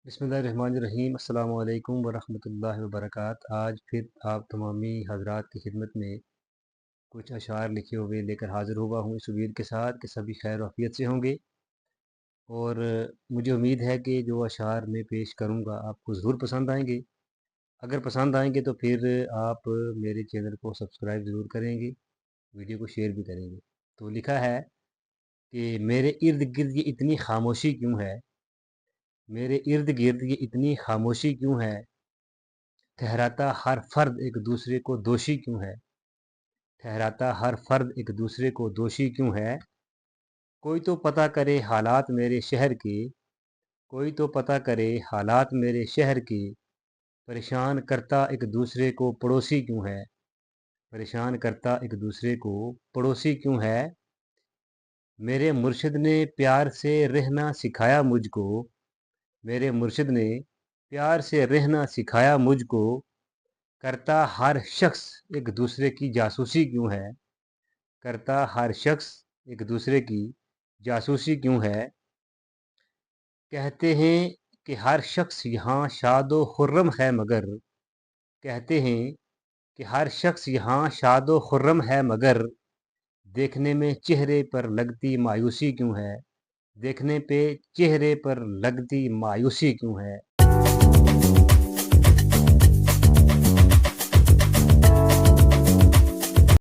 बिस्मिल्लाहिर्रहमानिर्रहीम अस्सलामु अलैकुम वरहमतुल्लाहि वबरकातुहू। आज फिर आप तमामी हज़रात की खिदमत में कुछ अशार लिखे हुए लेकर हाज़िर हुआ हूँ, इस उम्मीद के साथ कि सभी खैर आफ़ियत से होंगे। और मुझे उम्मीद है कि जो अशार मैं पेश करूँगा आपको ज़रूर पसंद आएंगे। अगर पसंद आएंगे तो फिर आप मेरे चैनल को सब्सक्राइब ज़रूर करेंगे, वीडियो को शेयर भी करेंगे। तो लिखा है कि मेरे इर्द गिर्द ये इतनी खामोशी क्यों है, मेरे इर्द गिर्द ये इतनी खामोशी क्यों है, ठहराता हर फर्द एक दूसरे को दोषी क्यों है, ठहराता हर फर्द एक दूसरे को दोषी क्यों है। कोई तो पता करे हालात मेरे शहर के, कोई तो पता करे हालात मेरे शहर के, परेशान करता एक दूसरे को पड़ोसी क्यों है, परेशान करता एक दूसरे को पड़ोसी क्यों है। मेरे मुर्शिद ने प्यार से रहना सिखाया मुझको, मेरे मुर्शिद ने प्यार से रहना सिखाया मुझको, करता हर शख्स एक दूसरे की जासूसी क्यों है, करता हर शख्स एक दूसरे की जासूसी क्यों है। कहते हैं कि हर शख्स यहाँ शादो खुर्रम है मगर, कहते हैं कि हर शख्स यहाँ शादो खुर्रम है मगर, देखने में चेहरे पर लगती मायूसी क्यों है, देखने पे चेहरे पर लगती मायूसी क्यों है।